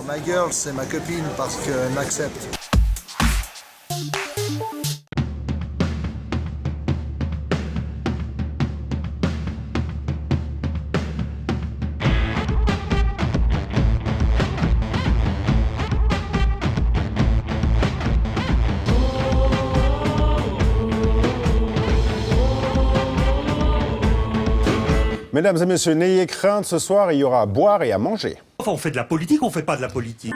Alors my girl, c'est ma copine parce qu'elle m'accepte. Mesdames et messieurs, n'ayez crainte, ce soir, il y aura à boire et à manger. Enfin, on fait de la politique, on fait pas de la politique.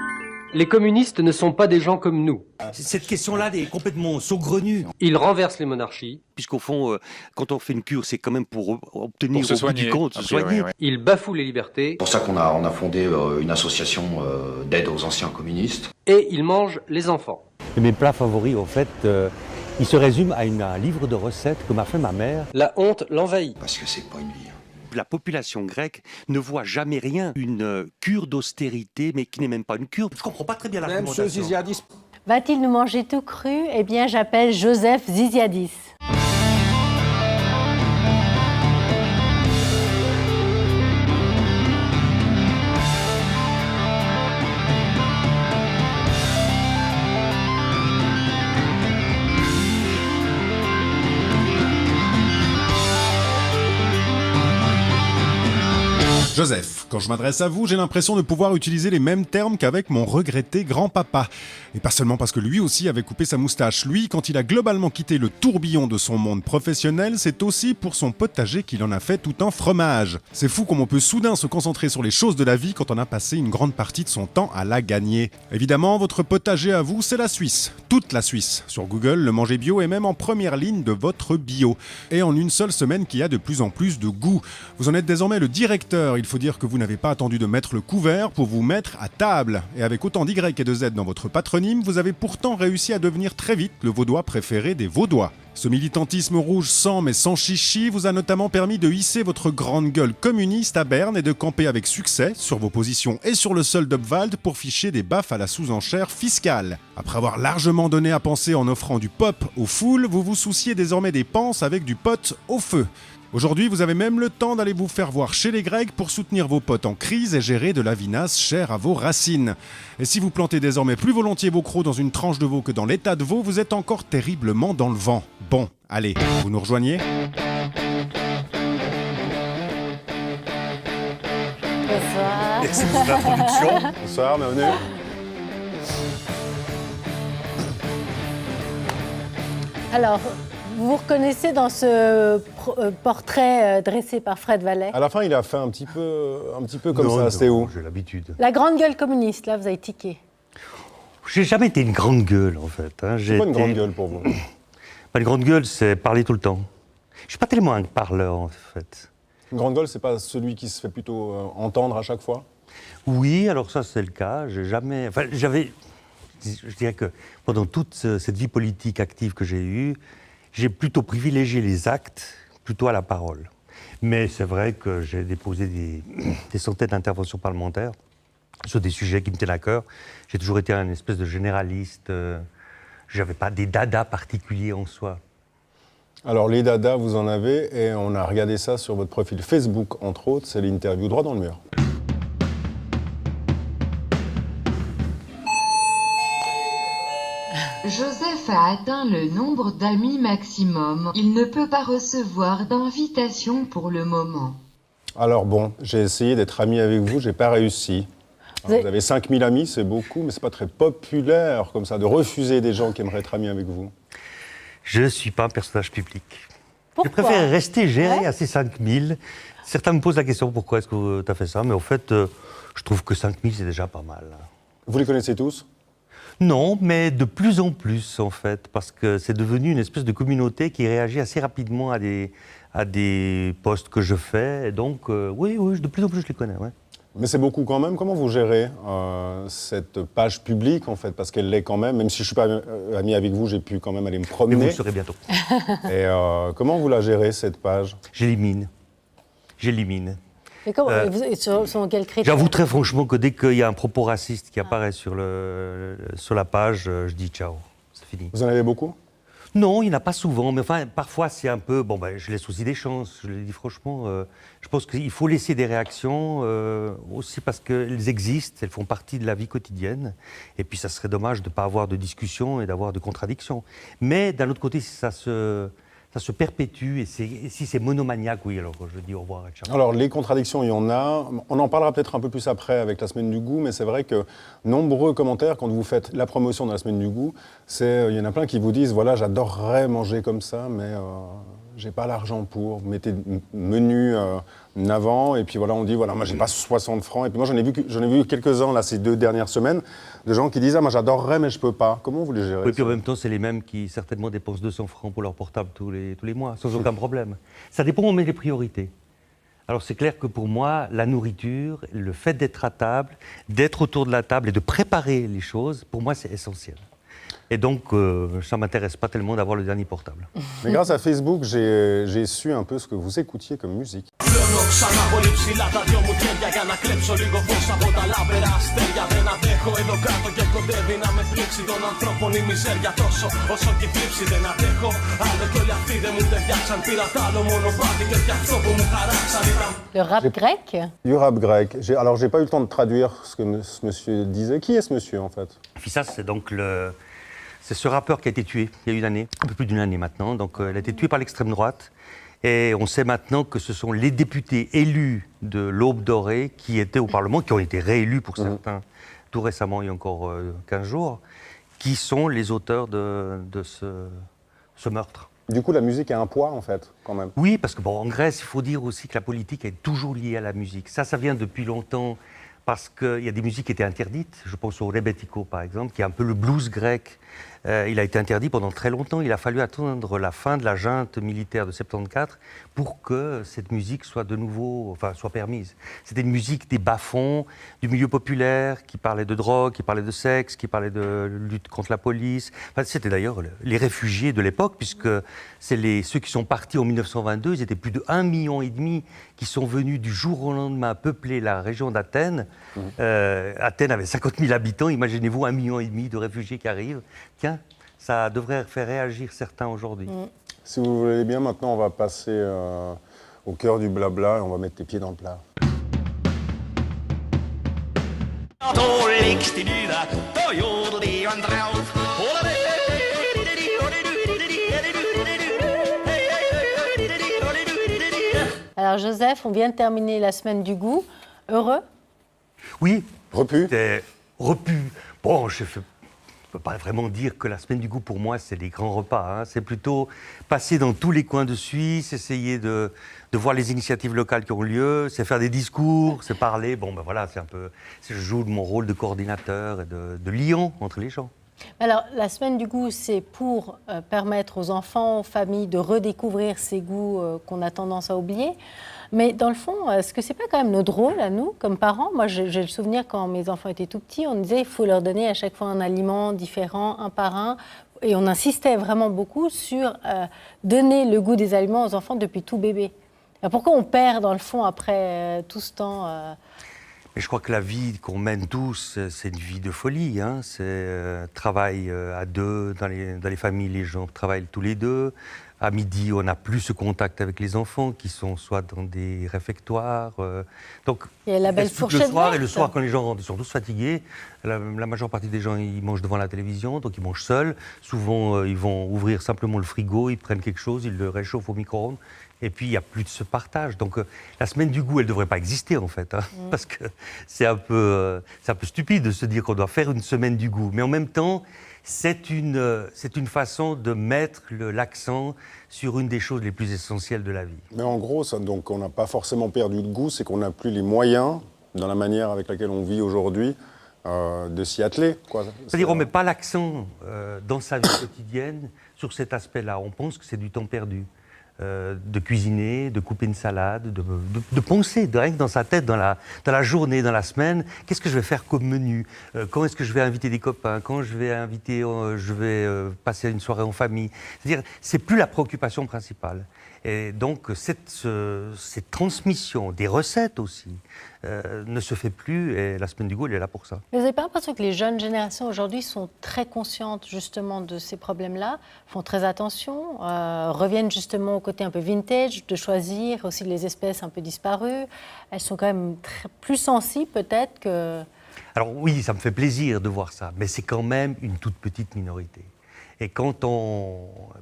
Les communistes ne sont pas des gens comme nous. Cette question-là est complètement saugrenue. Ils renversent les monarchies. Puisqu'au fond, quand on fait une cure, c'est quand même pour obtenir au bout du compte, se soigner. Ils bafouent les libertés. C'est pour ça qu'on a fondé une association d'aide aux anciens communistes. Et ils mangent les enfants. Mes plats favoris, en fait, ils se résument à un livre de recettes que m'a fait ma mère. La honte l'envahit. Parce que c'est pas une vie. La population grecque ne voit jamais rien, une cure d'austérité, mais qui n'est même pas une cure. Je comprends pas très bien l'argumentation. Monsieur Ziziadis. Va-t-il nous manger tout cru? Eh bien, j'appelle Joseph Ziziadis. Joseph, quand je m'adresse à vous, j'ai l'impression de pouvoir utiliser les mêmes termes qu'avec mon regretté grand-papa. Et pas seulement parce que lui aussi avait coupé sa moustache. Lui, quand il a globalement quitté le tourbillon de son monde professionnel, c'est aussi pour son potager qu'il en a fait tout un fromage. C'est fou comme on peut soudain se concentrer sur les choses de la vie quand on a passé une grande partie de son temps à la gagner. Évidemment, votre potager à vous, c'est la Suisse. Toute la Suisse. Sur Google, le manger bio est même en première ligne de votre bio. Et en une seule semaine qui a de plus en plus de goût. Vous en êtes désormais le directeur. Il faut dire que vous n'avez pas attendu de mettre le couvert pour vous mettre à table. Et avec autant d'Y et de Z dans votre patronyme, vous avez pourtant réussi à devenir très vite le vaudois préféré des Vaudois. Ce militantisme rouge sans mais sans chichi vous a notamment permis de hisser votre grande gueule communiste à Berne et de camper avec succès sur vos positions et sur le sol d'Obwald pour ficher des baffes à la sous-enchère fiscale. Après avoir largement donné à penser en offrant du pop aux foules, vous vous souciez désormais des panses avec du pot au feu. Aujourd'hui, vous avez même le temps d'aller vous faire voir chez les Grecs pour soutenir vos potes en crise et gérer de la vinasse chère à vos racines. Et si vous plantez désormais plus volontiers vos crocs dans une tranche de veau que dans l'état de veau, vous êtes encore terriblement dans le vent. Bon, allez, vous nous rejoignez ? Bonsoir. Merci pour l'introduction. Bonsoir, bienvenue. Alors, vous vous reconnaissez dans ce portrait dressé par Fred Vallet? À la fin, il a fait un petit peu comme ça, c'était où ? J'ai l'habitude. La grande gueule communiste, là, vous avez tiqué. J'ai jamais été une grande gueule, en fait. C'est quoi une grande gueule pour vous ? Une grande gueule, c'est parler tout le temps. Je suis pas tellement un parleur, en fait. Une grande gueule, c'est pas celui qui se fait plutôt entendre à chaque fois ? Oui, alors ça, c'est le cas. J'ai jamais... Enfin, je dirais que pendant toute cette vie politique active que j'ai eue, j'ai plutôt privilégié les actes plutôt à la parole. Mais c'est vrai que j'ai déposé des centaines d'interventions parlementaires sur des sujets qui me tiennent à cœur. J'ai toujours été un espèce de généraliste. Je n'avais pas des dadas particuliers en soi. Alors, les dadas, vous en avez, et on a regardé ça sur votre profil Facebook, entre autres, c'est l'interview droit dans le mur. Joseph a atteint le nombre d'amis maximum. Il ne peut pas recevoir d'invitation pour le moment. Alors bon, j'ai essayé d'être ami avec vous, j'ai pas réussi. Vous avez 5000 amis, c'est beaucoup, mais c'est pas très populaire comme ça, de refuser des gens qui aimeraient être amis avec vous. Je ne suis pas un personnage public. Pourquoi? Je préfère rester géré Ouais. à ces 5000. Certains me posent la question pourquoi est-ce que tu as fait ça, mais en fait, je trouve que 5000 c'est déjà pas mal. Vous les connaissez tous ? Non, mais de plus en plus, en fait, parce que c'est devenu une espèce de communauté qui réagit assez rapidement à des posts que je fais. Et donc, oui, de plus en plus, je les connais, ouais. Mais c'est beaucoup quand même. Comment vous gérez cette page publique, en fait ? Parce qu'elle l'est quand même. Même si je ne suis pas ami avec vous, j'ai pu quand même aller me promener. Mais vous le saurez bientôt. Et comment vous la gérez, cette page ? J'élimine. Mais comment, sur quel critère? J'avoue très franchement que dès qu'il y a un propos raciste qui apparaît sur la page, je dis ciao, c'est fini. Vous en avez beaucoup ? Non, il n'y en a pas souvent, mais enfin, parfois c'est un peu... Bon, je laisse aussi des chances, je le dis franchement. Je pense qu'il faut laisser des réactions, aussi parce qu'elles existent, elles font partie de la vie quotidienne. Et puis ça serait dommage de ne pas avoir de discussion et d'avoir de contradictions. Mais d'un autre côté, si ça se perpétue, et si c'est monomaniaque, oui, alors je dis au revoir à Charles. Alors, les contradictions, il y en a. On en parlera peut-être un peu plus après avec la Semaine du Goût, mais c'est vrai que nombreux commentaires, quand vous faites la promotion de la Semaine du Goût, il y en a plein qui vous disent, voilà, j'adorerais manger comme ça, mais j'ai pas l'argent pour. Vous mettez menu avant, et puis voilà, on dit, voilà, moi j'ai pas 60 francs. Et puis moi, j'en ai vu quelques-uns, là, ces 2 dernières semaines, de gens qui disent, ah, moi j'adorerais, mais je peux pas. Comment vous les gérez? Oui, puis en même temps, c'est les mêmes qui certainement dépensent 200 francs pour leur portable tous les mois, sans aucun problème. Ça dépend où on met les priorités. Alors c'est clair que pour moi, la nourriture, le fait d'être à table, d'être autour de la table et de préparer les choses, pour moi c'est essentiel. Et donc, ça ne m'intéresse pas tellement d'avoir le dernier portable. Mais grâce à Facebook, j'ai su un peu ce que vous écoutiez comme musique. Le rap grec? Du rap grec. Alors, j'ai pas eu le temps de traduire ce que ce monsieur disait. Qui est ce monsieur, en fait? Fissas, c'est donc c'est ce rappeur qui a été tué il y a une année, un peu plus d'une année maintenant. Donc, il a été tué par l'extrême droite. Et on sait maintenant que ce sont les députés élus de l'Aube dorée qui étaient au Parlement, qui ont été réélus pour certains tout récemment, il y a encore 15 jours, qui sont les auteurs de ce meurtre. Du coup, la musique a un poids, en fait, quand même. Oui, parce que en Grèce, il faut dire aussi que la politique est toujours liée à la musique. Ça vient depuis longtemps, parce qu'il y a des musiques qui étaient interdites. Je pense au rebetiko, par exemple, qui est un peu le blues grec. Il a été interdit pendant très longtemps. Il a fallu attendre la fin de la junte militaire de 74 pour que cette musique soit de nouveau, soit permise. C'était une musique des bas-fonds, du milieu populaire, qui parlait de drogue, qui parlait de sexe, qui parlait de lutte contre la police. C'était d'ailleurs les réfugiés de l'époque, puisque c'est ceux qui sont partis en 1922, ils étaient plus de 1,5 million qui sont venus du jour au lendemain peupler la région d'Athènes. Athènes avait 50 000 habitants, imaginez-vous 1,5 million de réfugiés qui arrivent. Tiens, ça devrait faire réagir certains aujourd'hui. Si vous voulez bien, maintenant on va passer au cœur du blabla et on va mettre les pieds dans le plat. Alors Joseph, on vient de terminer la Semaine du Goût. Heureux? Oui. Repu? Repu. Bon, je ne peux pas vraiment dire que la Semaine du Goût, pour moi, c'est des grands repas. C'est plutôt passer dans tous les coins de Suisse, essayer de voir les initiatives locales qui ont lieu, c'est faire des discours, c'est parler. Bon, voilà, je joue mon rôle de coordinateur et de lion entre les gens. Alors, la Semaine du Goût, c'est pour permettre aux enfants, aux familles de redécouvrir ces goûts qu'on a tendance à oublier. Mais dans le fond, est-ce que c'est pas quand même notre rôle à nous, comme parents? Moi, j'ai le souvenir quand mes enfants étaient tout petits, on disait il faut leur donner à chaque fois un aliment différent, un par un. Et on insistait vraiment beaucoup sur donner le goût des aliments aux enfants depuis tout bébé. Alors, pourquoi on perd, dans le fond, après tout ce temps Mais je crois que la vie qu'on mène tous, c'est une vie de folie. C'est travail à deux, dans les familles, les gens travaillent tous les deux. À midi, on n'a plus ce contact avec les enfants qui sont soit dans des réfectoires. Donc, il y a la belle fourchette le soir, verte. et le soir, quand les gens rentrent, ils sont tous fatigués. La majeure partie des gens, ils mangent devant la télévision, donc ils mangent seuls. Souvent, ils vont ouvrir simplement le frigo, ils prennent quelque chose, ils le réchauffent au micro-ondes. Et puis, il n'y a plus de ce partage. Donc, la Semaine du Goût, elle ne devrait pas exister, en fait. Parce que c'est un peu stupide de se dire qu'on doit faire une Semaine du Goût. Mais en même temps, c'est une façon de mettre l'accent sur une des choses les plus essentielles de la vie. Mais en gros, donc, on n'a pas forcément perdu de goût, c'est qu'on n'a plus les moyens, dans la manière avec laquelle on vit aujourd'hui, de s'y atteler. C'est-à-dire qu'on ne met pas l'accent dans sa vie quotidienne sur cet aspect-là. On pense que c'est du temps perdu. De cuisiner, de couper une salade, de penser rien que dans sa tête, dans la journée, dans la semaine, qu'est-ce que je vais faire comme menu, quand est-ce que je vais inviter des copains, quand je vais passer une soirée en famille. C'est-à-dire, c'est plus la préoccupation principale. Et donc cette transmission des recettes aussi ne se fait plus, et la Semaine du goût, elle est là pour ça. Mais vous n'avez pas l'impression que les jeunes générations aujourd'hui sont très conscientes justement de ces problèmes-là, font très attention, reviennent justement au côté un peu vintage, de choisir aussi les espèces un peu disparues. Elles sont quand même plus sensibles peut-être que... Alors oui, ça me fait plaisir de voir ça, mais c'est quand même une toute petite minorité. Et quand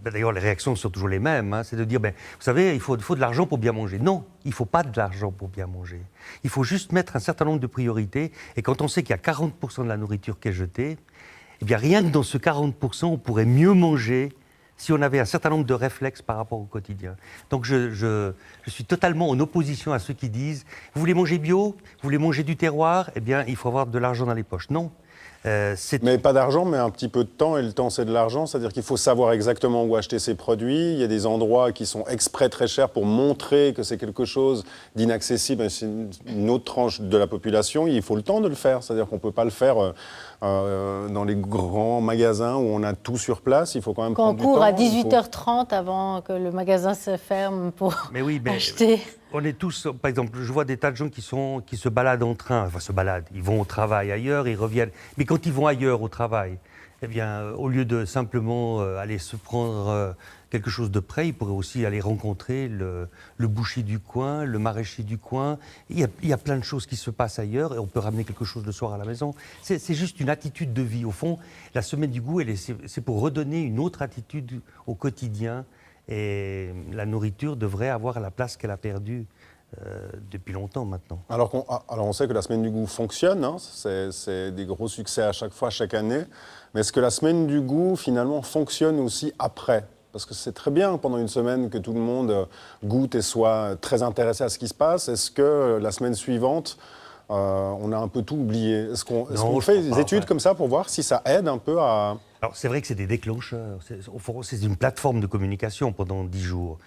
d'ailleurs, les réactions sont toujours les mêmes, hein, c'est de dire, vous savez, il faut de l'argent pour bien manger. Non, il ne faut pas de l'argent pour bien manger. Il faut juste mettre un certain nombre de priorités. Et quand on sait qu'il y a 40% de la nourriture qui est jetée, eh bien, rien que dans ce 40%, on pourrait mieux manger si on avait un certain nombre de réflexes par rapport au quotidien. Donc je suis totalement en opposition à ceux qui disent, vous voulez manger bio, vous voulez manger du terroir, eh bien, il faut avoir de l'argent dans les poches. Non. Mais pas d'argent, mais un petit peu de temps, et le temps c'est de l'argent, c'est-à-dire qu'il faut savoir exactement où acheter ses produits. Il y a des endroits qui sont exprès très chers pour montrer que c'est quelque chose d'inaccessible, c'est une autre tranche de la population, il faut le temps de le faire, c'est-à-dire qu'on ne peut pas le faire dans les grands magasins où on a tout sur place, il faut quand même prendre du temps. Qu'on court à 18h30 avant que le magasin se ferme pour acheter... On est tous, par exemple, je vois des tas de gens qui se baladent en train, ils vont au travail ailleurs, ils reviennent. Mais quand ils vont ailleurs au travail, eh bien, au lieu de simplement aller se prendre quelque chose de près, ils pourraient aussi aller rencontrer le boucher du coin, le maraîcher du coin. Il y a plein de choses qui se passent ailleurs et on peut ramener quelque chose le soir à la maison. C'est juste une attitude de vie. Au fond, la Semaine du goût, c'est pour redonner une autre attitude au quotidien. Et la nourriture devrait avoir la place qu'elle a perdue depuis longtemps maintenant. Alors on sait que la Semaine du goût fonctionne, hein, c'est des gros succès à chaque fois, chaque année. Mais est-ce que la Semaine du goût, finalement, fonctionne aussi après ? Parce que c'est très bien pendant une semaine que tout le monde goûte et soit très intéressé à ce qui se passe. Est-ce que la semaine suivante, on a un peu tout oublié ? Est-ce qu'on fait des études comme ça pour voir si ça aide un peu à... Alors c'est vrai que c'est des déclencheurs. C'est une plateforme de communication pendant 10 jours.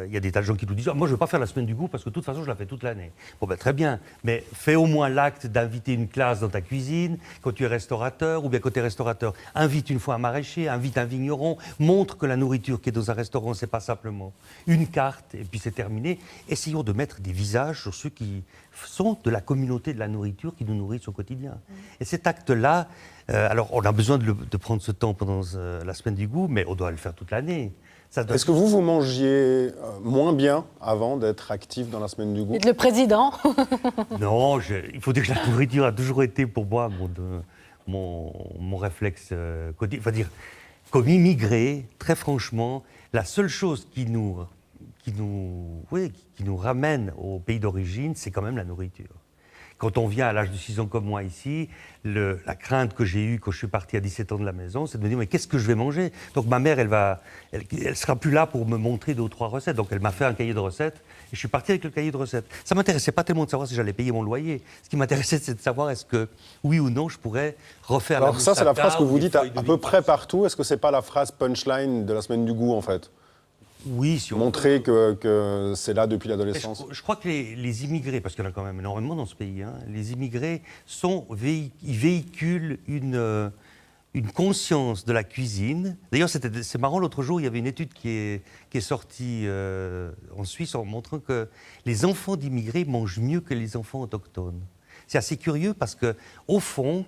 Il y a des tas de gens qui nous disent « Moi, je ne veux pas faire la Semaine du goût parce que de toute façon, je la fais toute l'année. » Bon, très bien, mais fais au moins l'acte d'inviter une classe dans ta cuisine, quand tu es restaurateur, ou bien quand tu es restaurateur. Invite une fois un maraîcher, invite un vigneron, montre que la nourriture qui est dans un restaurant, ce n'est pas simplement une carte, et puis c'est terminé. Essayons de mettre des visages sur ceux qui sont de la communauté de la nourriture, qui nous nourrissent au quotidien. Et cet acte-là, alors on a besoin de prendre ce temps pendant la Semaine du goût, mais on doit le faire toute l'année. Est-ce que vous mangiez moins bien avant d'être actif dans la Semaine du goût ? Être le président. Non, il faut dire que la nourriture a toujours été pour moi mon réflexe quotidien. Enfin, dire, comme immigré, très franchement, la seule chose qui nous ramène au pays d'origine, c'est quand même la nourriture. Quand on vient à l'âge de 6 ans comme moi ici, la crainte que j'ai eue quand je suis parti à 17 ans de la maison, c'est de me dire mais qu'est-ce que je vais manger ? Donc ma mère, elle sera plus là pour me montrer 2 ou 3 recettes. Donc elle m'a fait un cahier de recettes et je suis parti avec le cahier de recettes. Ça m'intéressait pas tellement de savoir si j'allais payer mon loyer. Ce qui m'intéressait, c'est de savoir est-ce que oui ou non je pourrais refaire. Alors ça, c'est la phrase que vous dites à peu près partout. Est-ce que c'est pas la phrase punchline de la Semaine du goût en fait ? Oui, si on montrer que c'est là depuis l'adolescence. Je crois que les immigrés, parce qu'il y en a quand même énormément dans ce pays, hein, les immigrés ils véhiculent une conscience de la cuisine. D'ailleurs, c'est marrant, l'autre jour, il y avait une étude qui est sortie en Suisse en montrant que les enfants d'immigrés mangent mieux que les enfants autochtones. C'est assez curieux parce qu'au fond,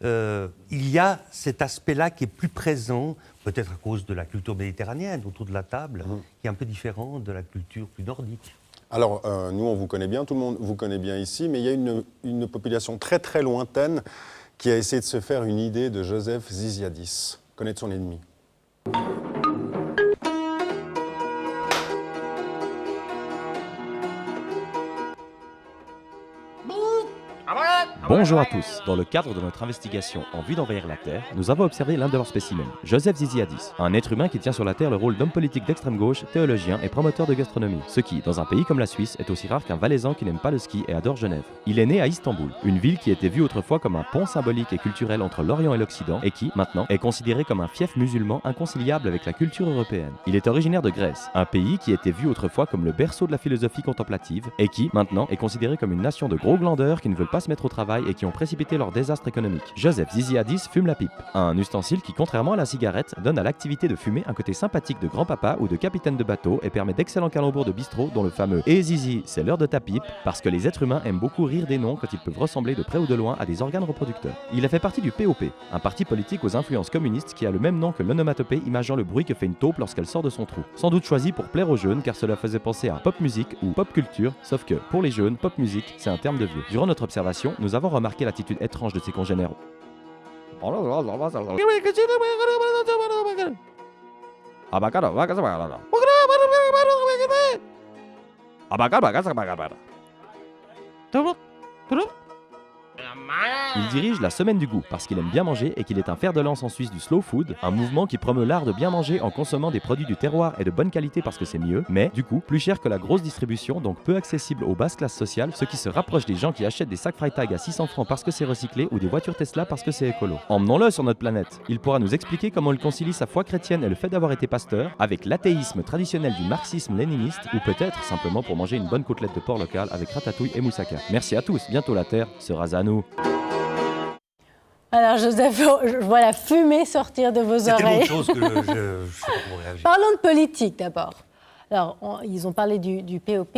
il y a cet aspect-là qui est plus présent, peut-être à cause de la culture méditerranéenne autour de la table, qui est un peu différent de la culture plus nordique. Alors, nous, on vous connaît bien, tout le monde vous connaît bien ici, mais il y a une population très très lointaine qui a essayé de se faire une idée de Joseph Ziziadis, connaître son ennemi. Bonjour à tous. Dans le cadre de notre investigation en vue d'envahir la Terre, nous avons observé l'un de leurs spécimens, Joseph Ziziadis, un être humain qui tient sur la Terre le rôle d'homme politique d'extrême gauche, théologien et promoteur de gastronomie, ce qui, dans un pays comme la Suisse, est aussi rare qu'un Valaisan qui n'aime pas le ski et adore Genève. Il est né à Istanbul, une ville qui était vue autrefois comme un pont symbolique et culturel entre l'Orient et l'Occident et qui, maintenant, est considéré comme un fief musulman inconciliable avec la culture européenne. Il est originaire de Grèce, un pays qui était vu autrefois comme le berceau de la philosophie contemplative et qui, maintenant, est considéré comme une nation de gros glandeurs qui ne veulent pas se mettre au travail travail et qui ont précipité leur désastre économique. Joseph Ziziadis fume la pipe, un ustensile qui, contrairement à la cigarette, donne à l'activité de fumer un côté sympathique de grand-papa ou de capitaine de bateau et permet d'excellents calembours de bistrot dont le fameux « Eh Zizi, c'est l'heure de ta pipe » parce que les êtres humains aiment beaucoup rire des noms quand ils peuvent ressembler de près ou de loin à des organes reproducteurs. Il a fait partie du POP, un parti politique aux influences communistes qui a le même nom que l'onomatopée imageant le bruit que fait une taupe lorsqu'elle sort de son trou. Sans doute choisi pour plaire aux jeunes car cela faisait penser à pop musique ou pop culture, sauf que pour les jeunes, pop musique, c'est un terme de vieux. Durant notre observation, nous avons remarqué l'attitude étrange de ses congénères. Il dirige la Semaine du Goût parce qu'il aime bien manger et qu'il est un fer de lance en Suisse du slow food, un mouvement qui promeut l'art de bien manger en consommant des produits du terroir et de bonne qualité parce que c'est mieux, mais du coup plus cher que la grosse distribution, donc peu accessible aux basses classes sociales, ce qui se rapproche des gens qui achètent des sacs Freitag à 600 francs parce que c'est recyclé ou des voitures Tesla parce que c'est écolo. Emmenons-le sur notre planète. Il pourra nous expliquer comment il concilie sa foi chrétienne et le fait d'avoir été pasteur avec l'athéisme traditionnel du marxisme-léniniste ou peut-être simplement pour manger une bonne côtelette de porc local avec ratatouille et moussaka. Merci à tous, bientôt la Terre sera à nous. Alors, Joseph, je vois la fumée sortir de vos oreilles. C'est tellement de choses que je sais pas comment réagir. Parlons de politique d'abord. Alors, ils ont parlé du POP.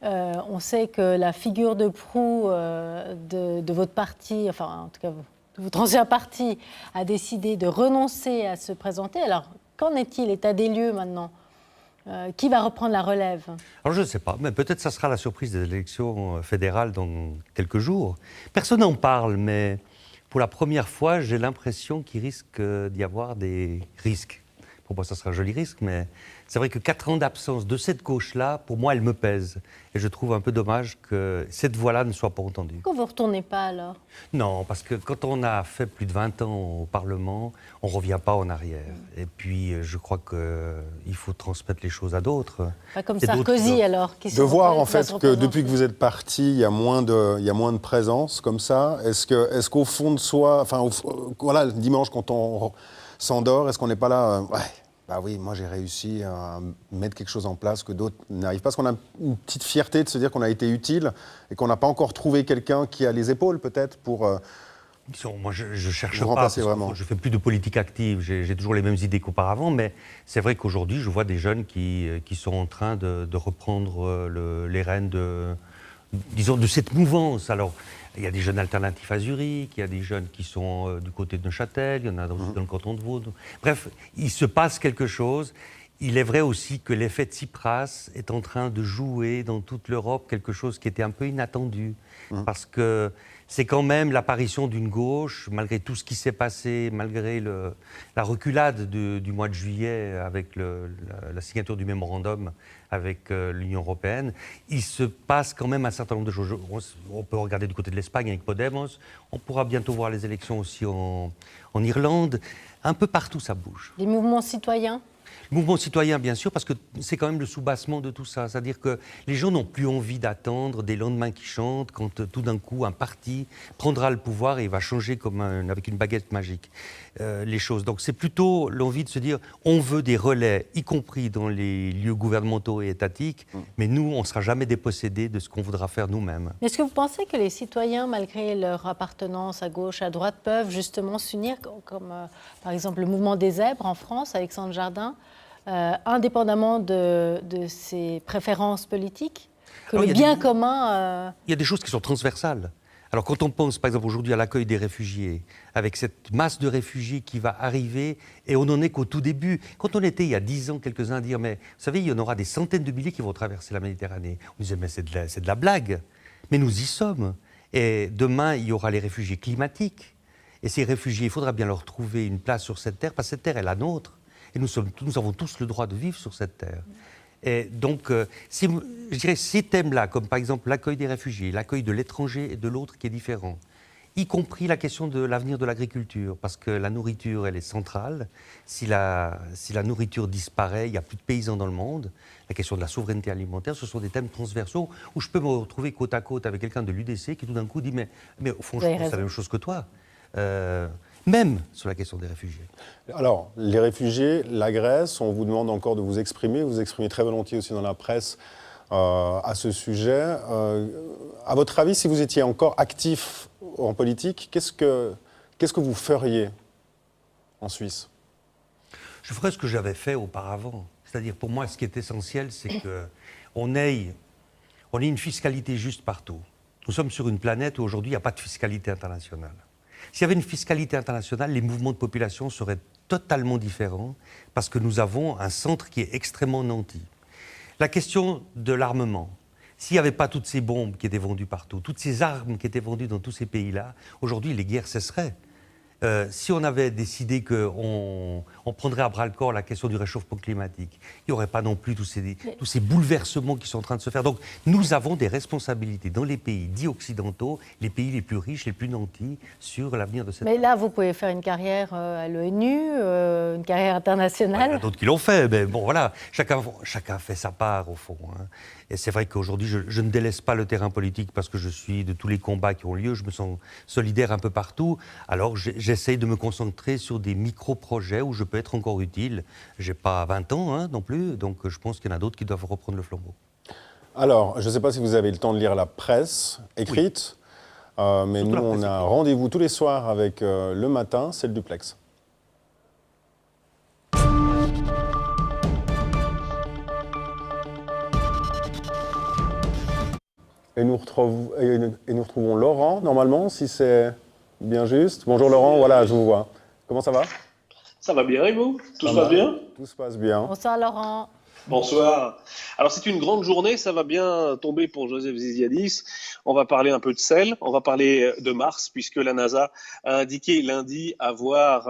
On sait que la figure de proue de votre parti, enfin, en tout cas, de votre ancien parti, a décidé de renoncer à se présenter. Alors, qu'en est-il, état des lieux maintenant ? Qui va reprendre la relève ? Alors je ne sais pas, mais peut-être ça sera la surprise des élections fédérales dans quelques jours. Personne n'en parle, mais pour la première fois, j'ai l'impression qu'il risque d'y avoir des risques. Pour moi, ça sera un joli risque, mais c'est vrai que 4 ans d'absence de cette gauche-là, pour moi, elle me pèse. Et je trouve un peu dommage que cette voix-là ne soit pas entendue. Pourquoi vous ne retournez pas alors ? Non, parce que quand on a fait plus de 20 ans au Parlement, on ne revient pas en arrière. Et puis, je crois qu'il faut transmettre les choses à d'autres. Pas comme Sarkozy, alors. De voir, en fait, que depuis que vous êtes parti, il y a moins de présence, comme ça. Est-ce qu'au fond de soi, enfin, voilà, le dimanche, quand on s'endort, est-ce qu'on n'est pas là bah oui, moi j'ai réussi à mettre quelque chose en place que d'autres n'arrivent pas. Parce qu'on a une petite fierté de se dire qu'on a été utile et qu'on n'a pas encore trouvé quelqu'un qui a les épaules peut-être pour... Moi, je cherche vous pas, remplacer vraiment. Je fais plus de politique active, j'ai toujours les mêmes idées qu'auparavant, mais c'est vrai qu'aujourd'hui, je vois des jeunes qui sont en train de reprendre les rênes de cette mouvance. Alors, il y a des jeunes alternatifs à Zurich, il y a des jeunes qui sont du côté de Neuchâtel, il y en a dans le canton de Vaud. Bref, il se passe quelque chose. Il est vrai aussi que l'effet de Tsipras est en train de jouer dans toute l'Europe quelque chose qui était un peu inattendu. Parce que c'est quand même l'apparition d'une gauche, malgré tout ce qui s'est passé, malgré la reculade du mois de juillet avec la signature du mémorandum avec l'Union européenne, il se passe quand même un certain nombre de choses. On peut regarder du côté de l'Espagne avec Podemos, on pourra bientôt voir les élections aussi en Irlande. Un peu partout, ça bouge. Les mouvements citoyens ? Le mouvement citoyen, bien sûr, parce que c'est quand même le soubassement de tout ça. C'est-à-dire que les gens n'ont plus envie d'attendre des lendemains qui chantent quand tout d'un coup un parti prendra le pouvoir et il va changer avec une baguette magique les choses. Donc c'est plutôt l'envie de se dire on veut des relais, y compris dans les lieux gouvernementaux et étatiques, mais nous, on ne sera jamais dépossédés de ce qu'on voudra faire nous-mêmes. Est-ce que vous pensez que les citoyens, malgré leur appartenance à gauche, à droite, peuvent justement s'unir, comme par exemple le mouvement des zèbres en France, Alexandre Jardin, indépendamment de ses préférences politiques, que le bien commun... Il y a des choses qui sont transversales. Alors quand on pense par exemple aujourd'hui à l'accueil des réfugiés, avec cette masse de réfugiés qui va arriver, et on n'en est qu'au tout début. Quand on était il y a 10 ans, quelques-uns à dire, mais vous savez, il y en aura des centaines de milliers qui vont traverser la Méditerranée. On disait, mais c'est de la blague. Mais nous y sommes. Et demain, il y aura les réfugiés climatiques. Et ces réfugiés, il faudra bien leur trouver une place sur cette terre, parce que cette terre est la nôtre. Et nous avons tous le droit de vivre sur cette terre. Et donc, je dirais ces thèmes-là, comme par exemple l'accueil des réfugiés, l'accueil de l'étranger et de l'autre qui est différent, y compris la question de l'avenir de l'agriculture, parce que la nourriture, elle est centrale. Si la nourriture disparaît, il n'y a plus de paysans dans le monde. La question de la souveraineté alimentaire, ce sont des thèmes transversaux où je peux me retrouver côte à côte avec quelqu'un de l'UDC qui tout d'un coup dit mais au fond, je pense la même chose que toi. Même sur la question des réfugiés. Alors, les réfugiés, la Grèce, on vous demande encore de vous exprimer très volontiers aussi dans la presse, à ce sujet. À votre avis, si vous étiez encore actif en politique, qu'est-ce que vous feriez en Suisse? Je ferais ce que j'avais fait auparavant. C'est-à-dire, pour moi, ce qui est essentiel, c'est qu'on ait une fiscalité juste partout. Nous sommes sur une planète où aujourd'hui, il n'y a pas de fiscalité internationale. S'il y avait une fiscalité internationale, les mouvements de population seraient totalement différents parce que nous avons un centre qui est extrêmement nanti. La question de l'armement. S'il n'y avait pas toutes ces bombes qui étaient vendues partout, toutes ces armes qui étaient vendues dans tous ces pays-là, aujourd'hui, les guerres cesseraient. Si on avait décidé qu'on prendrait à bras-le-corps la question du réchauffement climatique, il n'y aurait pas non plus tous ces bouleversements qui sont en train de se faire. Donc nous avons des responsabilités dans les pays dits occidentaux, les pays les plus riches, les plus nantis, sur l'avenir de cette... Mais là, vous pouvez faire une carrière à l'ONU, une carrière internationale. Il y en a d'autres qui l'ont fait, mais bon voilà, chacun fait sa part au fond. Hein. Et c'est vrai qu'aujourd'hui, je ne délaisse pas le terrain politique parce que je suis de tous les combats qui ont lieu, je me sens solidaire un peu partout. Alors j'essaye de me concentrer sur des micro-projets où je peux être encore utile. Je n'ai pas 20 ans hein, non plus, donc je pense qu'il y en a d'autres qui doivent reprendre le flambeau. Alors, je ne sais pas si vous avez le temps de lire la presse écrite, mais nous, on a rendez-vous tous les soirs avec Le Matin, c'est le duplex. Et nous retrouvons Laurent, normalement, si c'est bien juste. Bonjour Laurent, voilà, je vous vois. Comment ça va? Ça va bien et vous? Tout se passe bien? Tout se passe bien. Bonsoir Laurent. Bonsoir. Alors c'est une grande journée, ça va bien tomber pour Joseph Ziziadis. On va parler un peu de sel, on va parler de Mars, puisque la NASA a indiqué lundi avoir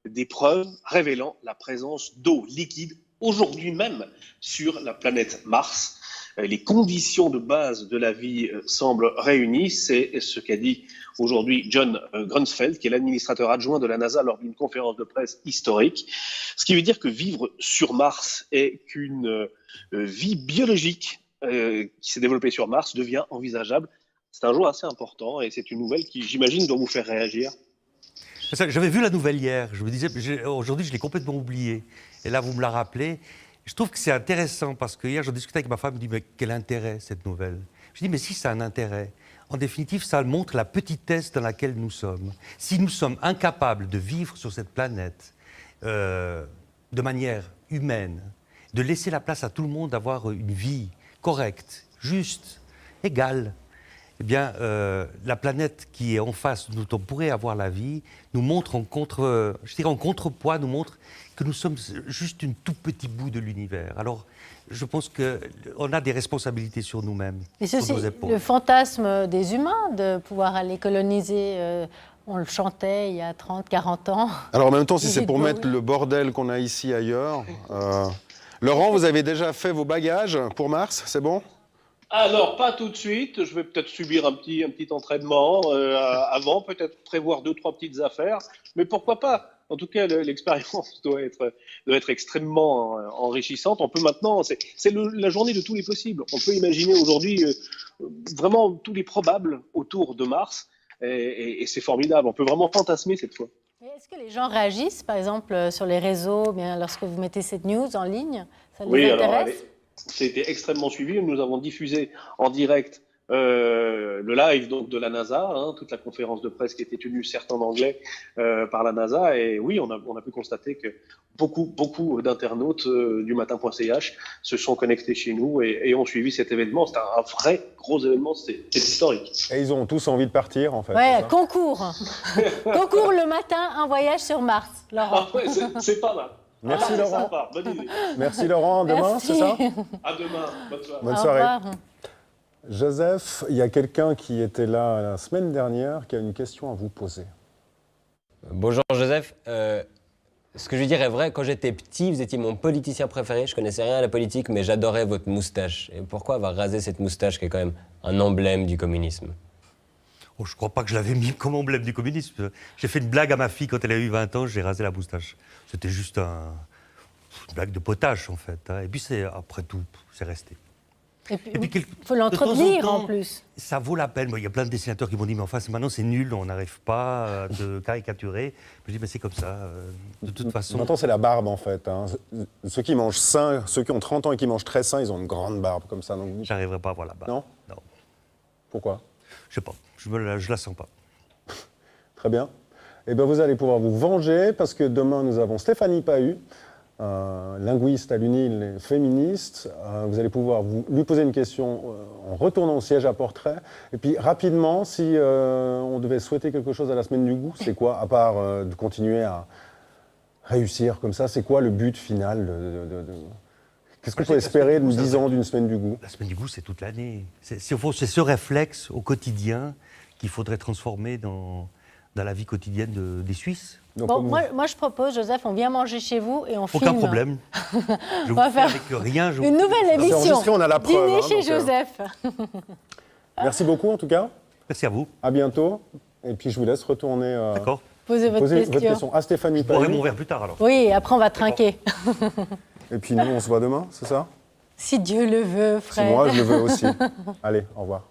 des preuves révélant la présence d'eau liquide aujourd'hui même sur la planète Mars. Les conditions de base de la vie semblent réunies, c'est ce qu'a dit aujourd'hui John Grunsfeld, qui est l'administrateur adjoint de la NASA lors d'une conférence de presse historique. Ce qui veut dire que vivre sur Mars et qu'une vie biologique qui s'est développée sur Mars devient envisageable. C'est un jour assez important et c'est une nouvelle qui, j'imagine, doit vous faire réagir. J'avais vu la nouvelle hier, je me disais, aujourd'hui je l'ai complètement oubliée. Et là vous me la rappelez. Je trouve que c'est intéressant parce que hier, j'en discutais avec ma femme, elle me dit, mais quel intérêt cette nouvelle? Je dis, mais si ça a un intérêt. En définitive, ça montre la petitesse dans laquelle nous sommes. Si nous sommes incapables de vivre sur cette planète de manière humaine, de laisser la place à tout le monde d'avoir une vie correcte, juste, égale, eh bien, la planète qui est en face, dont on pourrait avoir la vie, nous montre en contrepoids, nous montre que nous sommes juste un tout petit bout de l'univers. Alors, je pense qu'on a des responsabilités sur nous-mêmes, sur nos épaules. Le fantasme des humains de pouvoir aller coloniser, on le chantait il y a 30, 40 ans. Alors en même temps, si c'est pour mettre le bordel qu'on a ici ailleurs... Laurent, vous avez déjà fait vos bagages pour Mars, c'est bon? Alors, pas tout de suite. Je vais peut-être subir un petit entraînement avant, peut-être prévoir 2-3 petites affaires. Mais pourquoi pas? En tout cas, l'expérience doit être extrêmement enrichissante. On peut maintenant, c'est la journée de tous les possibles. On peut imaginer aujourd'hui vraiment tous les probables autour de Mars. Et c'est formidable. On peut vraiment fantasmer cette fois. Est-ce que les gens réagissent, par exemple, sur les réseaux, bien, lorsque vous mettez cette news en ligne? Ça les intéresse? C'était extrêmement suivi. Nous avons diffusé en direct le live donc, de la NASA, hein, toute la conférence de presse qui était tenue, certes en anglais, par la NASA. Et oui, on a pu constater que beaucoup d'internautes du matin.ch se sont connectés chez nous et ont suivi cet événement. C'était un vrai gros événement, c'est historique. Et ils ont tous envie de partir, en fait. Ouais, concours. Concours le matin, un voyage sur Mars, Laurent. Ah ouais, c'est pas mal. Merci Laurent. Sympa, bonne idée. Merci Laurent, demain, c'est ça? À demain, bonne soirée. Bonne soirée. Joseph, il y a quelqu'un qui était là la semaine dernière qui a une question à vous poser. Bonjour Joseph. Ce que je veux dire est vrai, quand j'étais petit, vous étiez mon politicien préféré. Je connaissais rien à la politique, mais j'adorais votre moustache. Et pourquoi avoir rasé cette moustache qui est quand même un emblème du communisme? Oh, je ne crois pas que je l'avais mis comme emblème du communisme. J'ai fait une blague à ma fille quand elle a eu 20 ans, j'ai rasé la moustache. C'était juste une blague de potage, en fait. Hein. Et puis, après tout, c'est resté. Et puis, Et puis, il faut l'entretenir de temps en en temps, plus. Ça vaut la peine. Moi, il y a plein de dessinateurs qui m'ont dit, mais enfin, maintenant c'est nul, on n'arrive pas à te caricaturer. Je dis, mais c'est comme ça, de toute façon. Maintenant, c'est la barbe, en fait. Hein. Ceux qui mangent sain, ceux qui ont 30 ans et qui mangent très sain, ils ont une grande barbe comme ça. Donc... J'arriverai pas à avoir la barbe. Non. Non. Pourquoi? Je sais pas, je la sens pas. Très bien. Eh bien, vous allez pouvoir vous venger, parce que demain, nous avons Stéphanie Pahu, linguiste à l'UNIL et féministe. Vous allez pouvoir lui poser une question en retournant au siège à portrait. Et puis, rapidement, si on devait souhaiter quelque chose à la semaine du goût, c'est quoi, à part de continuer à réussir comme ça, c'est quoi le but final Qu'est-ce qu'on peut espérer de 10 ans d'une semaine du goût? La semaine du goût, c'est toute l'année. C'est ce réflexe au quotidien qu'il faudrait transformer dans la vie quotidienne des Suisses. Donc, Bon, moi, je propose, Joseph, on vient manger chez vous et on filme. Aucun problème. Je On va vous fais faire avec rien. une nouvelle C'est émission. enregistré, on a la preuve. Dîner hein, chez donc, Joseph. Merci beaucoup, en tout cas. Merci à vous. À bientôt. Et puis, je vous laisse retourner D'accord. Posez votre poser votre question. question à Stéphanie Je boirai Pahu. mon verre plus tard alors. Oui, après on va trinquer. Et puis, nous, on se voit demain, c'est ça? Si Dieu le veut, Si frère. moi, je le veux aussi. Allez, au revoir.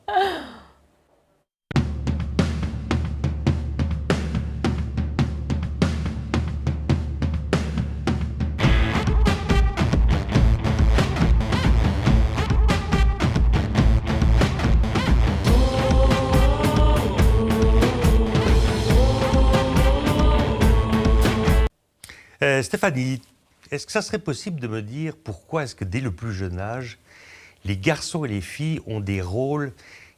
Stéphanie, est-ce que ça serait possible de me dire pourquoi est-ce que dès le plus jeune âge, les garçons et les filles ont des rôles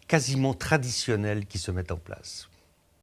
quasiment traditionnels qui se mettent en place?